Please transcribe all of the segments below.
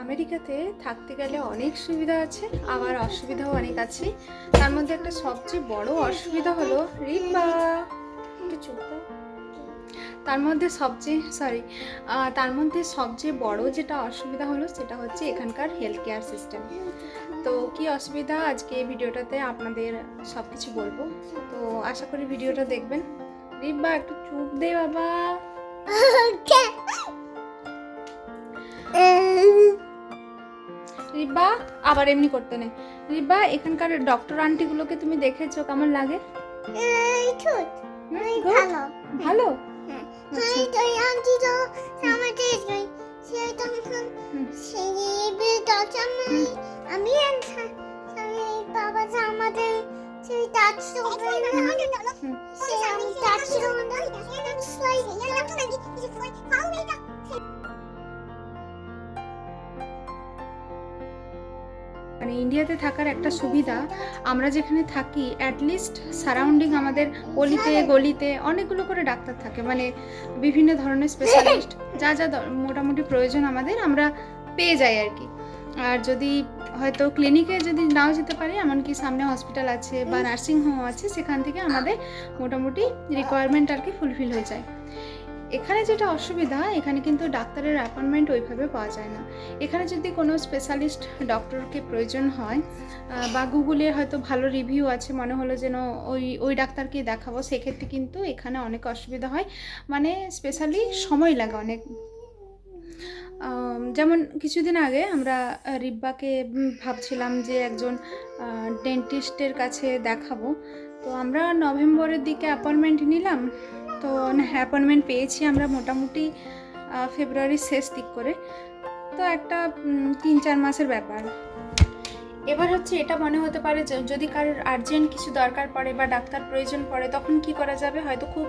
আমেরিকাতে থাকতে গেলে অনেক সুবিধা আছে, আবার অসুবিধাও অনেক আছে। তার মধ্যে একটা সবচেয়ে বড় অসুবিধা হলো রিম্বা একটু চুপ দাও। তার মধ্যে সবচেয়ে বড় যেটা অসুবিধা হলো সেটা হচ্ছে এখানকার হেলথ কেয়ার সিস্টেম। তো কি অসুবিধা আজকে এই ভিডিওটাতে আপনাদের সব কিছু বলবো। তো আশা করি ভিডিওটা দেখবেন। রিম্বা একটু চুপ দে বাবা। রিব্বা আবার এমনি করতে নেই। রিব্বা এখানকার ডক্টর আন্টিগুলোকে তুমি দেখেছো কেমন লাগে? ভালো। মানে ইন্ডিয়াতে থাকার একটা সুবিধা, আমরা যেখানে থাকি অ্যাটলিস্ট সারাউন্ডিং আমাদের অলিতে গলিতে অনেকগুলো করে ডাক্তার থাকে, মানে বিভিন্ন ধরনের স্পেশালিস্ট যা যা মোটামুটি প্রয়োজন আমাদের আমরা পেয়ে যাই আর কি। আর যদি হয়তো ক্লিনিকে যদি নাও যেতে পারি, এমনকি সামনে হসপিটাল আছে বা নার্সিং হোম আছে, সেখান থেকে আমাদের মোটামুটি রিকোয়ারমেন্ট আর কি ফুলফিল হয়ে যায়। এখানে যেটা অসুবিধা, এখানে কিন্তু ডাক্তারের অ্যাপয়েন্টমেন্ট ওইভাবে পাওয়া যায় না। এখানে যদি কোনো স্পেশালিস্ট ডক্টরকে প্রয়োজন হয় বা গুগলে হয়তো ভালো রিভিউ আছে, মনে হলো যেন ওই ডাক্তারকে দেখাবো, সেক্ষেত্রে কিন্তু এখানে অনেক অসুবিধা হয়, মানে স্পেশালি সময় লাগে অনেক। যেমন কিছুদিন আগে আমরা রিব্বাকে ভাবছিলাম যে একজন ডেন্টিস্টের কাছে দেখাবো। তো আমরা নভেম্বরের দিকে অ্যাপয়েন্টমেন্ট নিলাম। তো অ্যাপয়েন্টমেন্ট পেয়েছি আমরা মোটামুটি ফেব্রুয়ারির শেষ দিক করে। তো একটা 3-4 মাসের ব্যাপার। এবার হচ্ছে এটা মনে হতে পারে যদি কারোর আর্জেন্ট কিছু দরকার পড়ে বা ডাক্তার প্রয়োজন পড়ে, তখন কি করা যাবে? হয়তো খুব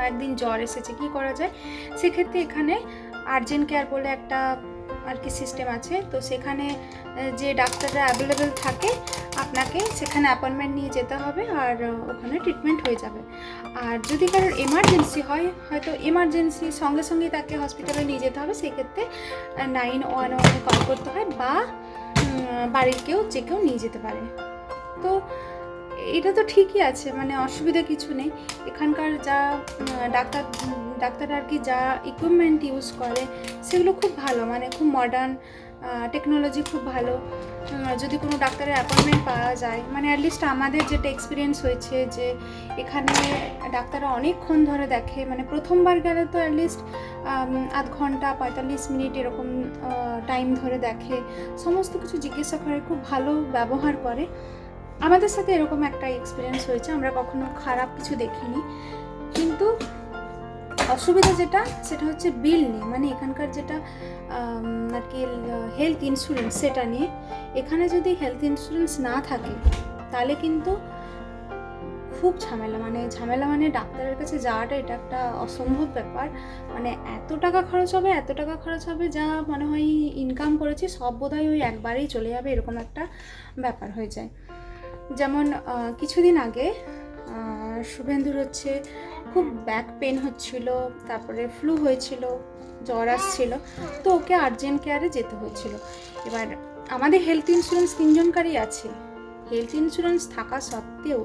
একদিন জ্বর এসেছে, কি করা যায়? সেক্ষেত্রে এখানে আর্জেন্ট কেয়ার বলে একটা আর কি সিস্টেম আছে। তো সেখানে যে ডাক্তাররা অ্যাভেলেবেল থাকে, আপনাকে সেখানে অ্যাপয়েন্টমেন্ট নিয়ে যেতে হবে আর ওখানে ট্রিটমেন্ট হয়ে যাবে। আর যদি কারোর এমার্জেন্সি হয়, হয়তো এমার্জেন্সি সঙ্গে সঙ্গে তাকে হসপিটালে নিয়ে যেতে হবে, সেক্ষেত্রে 911 কল করতে হয় বা বাড়ির যে কেউ নিয়ে যেতে পারে। তো এটা তো ঠিকই আছে, মানে অসুবিধা কিছু নেই। এখানকার যা ডাক্তার আর কি যা ইকুইপমেন্ট ইউজ করে সেগুলো খুব ভালো, মানে খুব মডার্ন টেকনোলজি খুব ভালো। যদি কোনো ডাক্তারের অ্যাপয়েন্টমেন্ট পাওয়া যায়, মানে অ্যাটলিস্ট আমাদের যেটা এক্সপিরিয়েন্স হয়েছে যে এখানে ডাক্তাররা অনেকক্ষণ ধরে দেখে, মানে প্রথমবার গেলে তো অ্যাটলিস্ট আধ ঘন্টা 45 মিনিট এরকম টাইম ধরে দেখে, সমস্ত কিছু জিজ্ঞাসা করে, খুব ভালো ব্যবহার করে। আমাদের সাথে এরকম একটা এক্সপিরিয়েন্স হয়েছে, আমরা কখনো খারাপ কিছু দেখিনি। কিন্তু অসুবিধা যেটা সেটা হচ্ছে বিল নিয়ে, মানে এখানকার যেটা আর কি হেলথ ইন্স্যুরেন্স, সেটা নিয়ে। এখানে যদি হেলথ ইন্স্যুরেন্স না থাকে তাহলে কিন্তু খুব ঝামেলা, মানে ডাক্তারের কাছে যাওয়াটা এটা একটা অসম্ভব ব্যাপার। মানে এত টাকা খরচ হবে যা মনে হয় ইনকাম করেছি সব বোধহয় ওই একবারেই চলে যাবে, এরকম একটা ব্যাপার হয়ে যায়। যেমন কিছুদিন আগে শুভেন্দুর হচ্ছে খুব ব্যাক পেন হচ্ছিল, তারপরে ফ্লু হয়েছিল, জ্বর আসছিল, তো ওকে আর্জেন্ট কেয়ারে যেতে হয়েছিল। এবার আমাদের হেলথ ইন্স্যুরেন্স 3 জনকারই আছে, হেলথ ইন্স্যুরেন্স থাকা সত্ত্বেও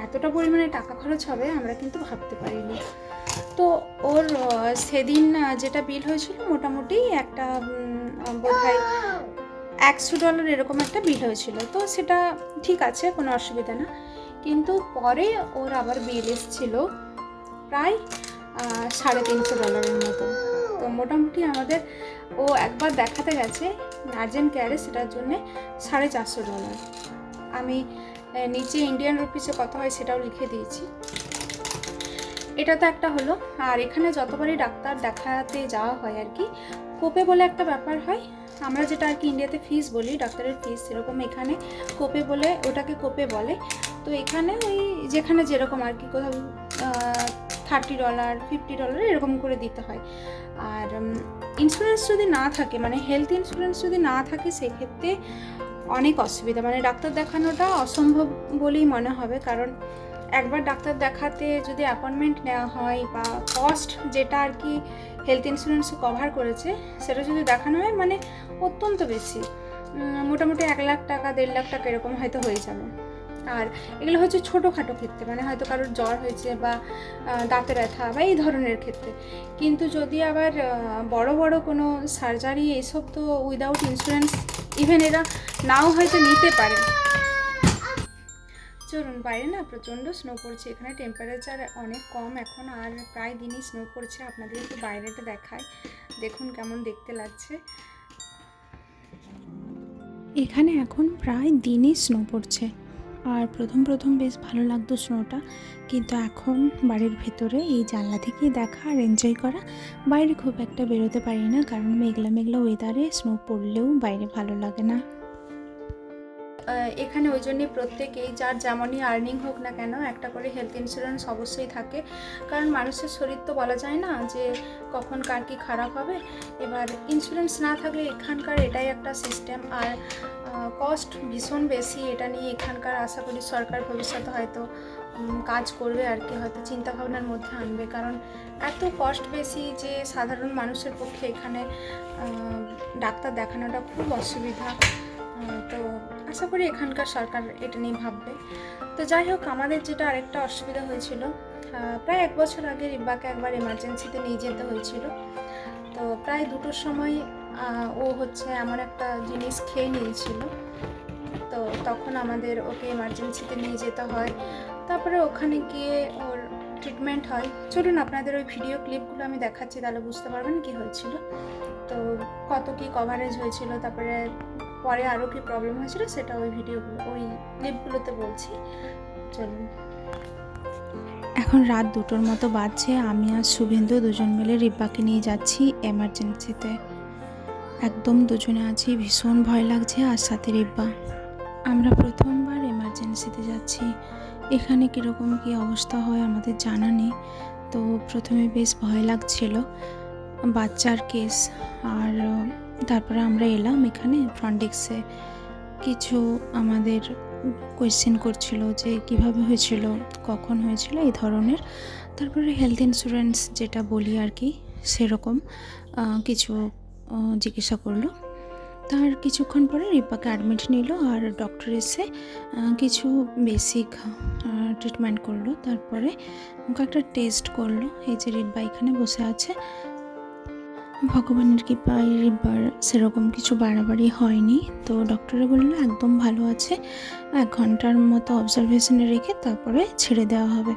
এতটা পরিমাণে টাকা খরচ হবে আমরা কিন্তু ভাবতে পারিনি। তো ওর সেদিন যেটা বিল হয়েছিল মোটামুটি একটা বোধহয় $100 এরকম একটা বিল হয়েছিল। তো সেটা ঠিক আছে, কোনো অসুবিধা না। কিন্তু পরে ওর আবার বিল এসেছিল প্রায় $350 মতো। তো মোটামুটি আমাদের ও একবার দেখাতে গেছে আর্জেন্ট কেয়ারে, সেটার জন্যে $450। আমি নিচে ইন্ডিয়ান রুপিসে কত হয় সেটাও লিখে দিয়েছি। এটা তো একটা হলো। আর এখানে যতবারই ডাক্তার দেখাতে যাওয়া হয় আর কি, কোপে বলে একটা ব্যাপার হয়। আমরা যেটা আর কি ইন্ডিয়াতে ফিস বলি, ডাক্তারের ফিস, সেরকম এখানে কোপে বলে, ওটাকে কোপে বলে। তো এখানে ওই যেখানে যেরকম আর কি, কোথাও $30, $50 এরকম করে দিতে হয়। আর ইন্স্যুরেন্স যদি না থাকে, মানে হেলথ ইন্স্যুরেন্স যদি না থাকে, সেক্ষেত্রে অনেক অসুবিধা, মানে ডাক্তার দেখানোটা অসম্ভব বলেই মনে হবে। কারণ একবার ডাক্তার দেখাতে যদি অ্যাপয়েন্টমেন্ট নেওয়া হয় বা কস্ট যেটা আর কি হেলথ ইন্স্যুরেন্সে কভার করেছে সেটা যদি দেখানো হয় মানে অত্যন্ত বেশি, মোটামুটি 1 লাখ টাকা 1.5 লাখ টাকা এরকম হয়তো হয়ে যাবে। আর এগুলো হচ্ছে ছোটোখাটো ক্ষেত্রে, মানে হয়তো কারোর জ্বর হয়েছে বা দাঁতে ব্যথা বা এই ধরনের ক্ষেত্রে। কিন্তু যদি আবার বড় বড় কোনো সার্জারি এইসব তো উইদাউট ইন্স্যুরেন্স ইভেন এরা নাও হয়তো নিতে পারে। চলুন, বাইরে না প্রচণ্ড স্নো পড়ছে, এখানে টেম্পারেচার অনেক কম এখন, আর প্রায় দিনই স্নো পড়ছে। আপনাদের একটু বাইরেটা দেখায়, দেখুন কেমন দেখতে লাগছে। এখানে এখন প্রায় দিনই স্নো পড়ছে, আর প্রথম বেশ ভালো লাগতো স্নোটা, কিন্তু এখন বাড়ির ভেতরে এই জানলা থেকেই দেখা আর এনজয় করা। বাইরে খুব একটা বেরোতে পারি না, কারণ মেঘলা ওয়েদারে স্নো পড়লেও বাইরে ভালো লাগে না। এখানে ওই জন্যই প্রত্যেকেই যার যেমনই আর্নিং হোক না কেন একটা করে হেলথ ইন্স্যুরেন্স অবশ্যই থাকে, কারণ মানুষের শরীর তো বলা যায় না যে কখন কার কী খারাপ হবে। এবার ইন্স্যুরেন্স না থাকলে এখানকার এটাই একটা সিস্টেম, আর কস্ট ভীষণ বেশি। এটা নিয়ে এখানকার আশা করি সরকার ভবিষ্যতে হয়তো কাজ করবে আর কি, হয়তো চিন্তাভাবনার মধ্যে আনবে, কারণ এত কস্ট বেশি যে সাধারণ মানুষের পক্ষে এখানে ডাক্তার দেখানোটা খুব অসুবিধা। তো আশা করি এখানকার সরকার এটা নিয়ে ভাববে। তো যাই হোক, আমাদের যেটা আরেকটা অসুবিধা হয়েছিল, প্রায় 1 বছর আগে রিব্বাকে একবার এমার্জেন্সিতে নিয়ে যেতে হয়েছিল। তো প্রায় 2টোর সময় ও হচ্ছে এমন একটা জিনিস খেয়ে নিয়েছিল, তো তখন আমাদের ওকে এমার্জেন্সিতে নিয়ে যেতে হয়। তারপরে ওখানে গিয়ে ওর ট্রিটমেন্ট হয়। চলুন আপনাদের ওই ভিডিও ক্লিপগুলো আমি দেখাচ্ছি, তাহলে বুঝতে পারবেন কী হয়েছিল, তো কত কী কভারেজ হয়েছিল, তারপরে পরে আরও কী প্রবলেম হয়েছিল সেটা ওই ক্লিপগুলোতে বলছি। চলুন। এখন রাত 2টোর মতো বাজছে, আমি আর শুভেন্দু দুজন মিলে রিব্বাকে নিয়ে যাচ্ছি এমার্জেন্সিতে। একদম দুজনে আছি, ভীষণ ভয় লাগছে, আর সাথে রিব্বা। আমরা প্রথমবার এমার্জেন্সিতে যাচ্ছি, এখানে কীরকম কী অবস্থা হয় আমাদের জানা নেই। তো প্রথমে বেশ ভয় লাগছিল, বাচ্চার কেস। আর তারপরে আমরা এলাম এখানে ফ্রন্ট ডেস্কে, কিছু আমাদের কোয়েশ্চেন করছিল যে কিভাবে হয়েছিল, কখন হয়েছিল, এই ধরনের। তারপরে হেলথ ইন্স্যুরেন্স যেটা বলি আর কি সেরকম কিছু জিজ্ঞাসা করলো। তার কিছুক্ষণ পরে রিব্বাকে অ্যাডমিট নিল, আর ডক্টর এসে কিছু বেসিক ট্রিটমেন্ট করলো। তারপরে ওকে একটা টেস্ট করলো। এই যে রিব্বা এখানে বসে আছে, ভগবানের কৃপায় রিব্বার সেরকম কিছু বাড়াবাড়ি হয়নি। তো ডক্টরে বললো একদম ভালো আছে, 1 ঘন্টার মতো অবজারভেশনে রেখে তারপরে ছেড়ে দেওয়া হবে।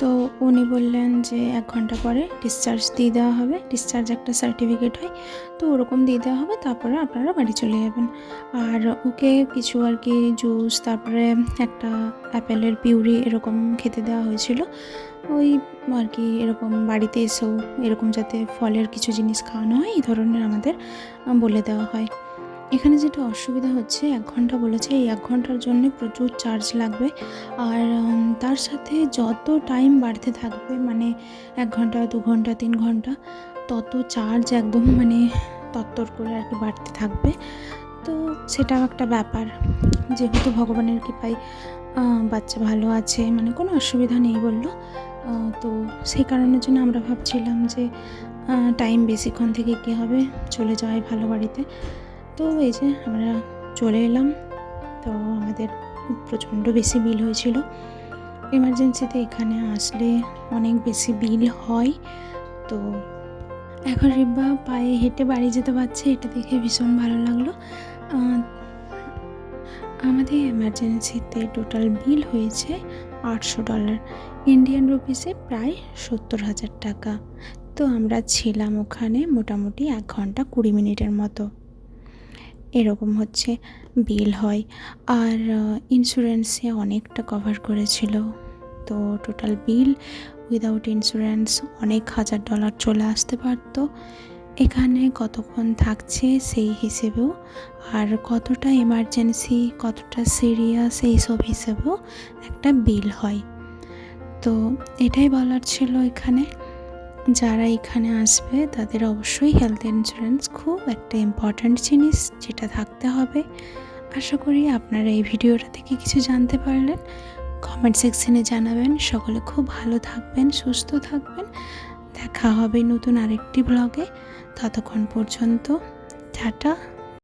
তো উনি বললেন যে 1 ঘন্টা পরে ডিসচার্জ দিয়ে দেওয়া হবে, ডিসচার্জ একটা সার্টিফিকেট হয়, তো ওরকম দিয়ে দেওয়া হবে, তারপরে আপনারা বাড়ি চলে যাবেন। আর ওকে কিছু আর কি জুস, তারপরে একটা অ্যাপেলের পিউরি এরকম খেতে দেওয়া হয়েছিল, ওই আর কি এরকম বাড়িতে এসেও এরকম যাতে ফলের কিছু জিনিস খাওয়ানো হয় এই ধরনের আমাদের বলে দেওয়া হয়। এখানে যেটা অসুবিধা হচ্ছে, 1 ঘন্টা বলেছে, এই 1 ঘন্টার জন্য প্রচুর চার্জ লাগবে। আর তার সাথে যত টাইম বাড়তে থাকবে, মানে 1 ঘন্টা 2 ঘন্টা 3 ঘন্টা, তত চার্জ একদম মানে তত্তর করে আর কি বাড়তে থাকবে। তো সেটাও একটা ব্যাপার, যেহেতু ভগবানের কৃপায় বাচ্চা ভালো আছে, মানে কোনো অসুবিধা নেই বললো। তো সেই কারণের জন্য আমরা ভাবছিলাম যে টাইম বেশিক্ষণ থেকে কী হবে, চলে যাওয়াই ভালো বাড়িতে। তো এই যে আমরা চলে এলাম। তো আমাদের প্রচণ্ড বেশি বিল হয়েছিল এমার্জেন্সিতে, এখানে আসলে অনেক বেশি বিল হয়। তো এখন রিব্বা পায়ে হেঁটে বাড়ি যেতে পারছে, এটা দেখে ভীষণ ভালো লাগলো। আমাদের এমার্জেন্সিতে টোটাল বিল হয়েছে $800, ইন্ডিয়ান রুপিসে প্রায় 70,000 টাকা। তো আমরা ছিলাম ওখানে মোটামুটি 1 ঘন্টা 20 মিনিটের মতো, এরকম হচ্ছে বিল হয়। আর ইন্স্যুরেন্সে অনেকটা কভার করেছিল, তো টোটাল বিল উইদাউট ইন্স্যুরেন্স অনেক $1000 চলে আসতে পারতো। এখানে কতক্ষণ থাকছে সেই হিসেবেও, আর কতটা এমার্জেন্সি, কতটা সিরিয়াস, এইসব হিসেবেও একটা বিল হয়। তো এটাই বলার ছিল, এখানে যারা এখানে আসবে তাদের অবশ্যই হেলথ ইন্স্যুরেন্স খুব একটা ইম্পর্ট্যান্ট জিনিস, যেটা থাকতে হবে। আশা করি আপনারা এই ভিডিওটা থেকে কিছু জানতে পারলেন। কমেন্ট সেকশনে জানাবেন। সকলে খুব ভালো থাকবেন, সুস্থ থাকবেন। দেখা হবে নতুন আরেকটি ব্লগে। ততক্ষণ পর্যন্ত টাটা।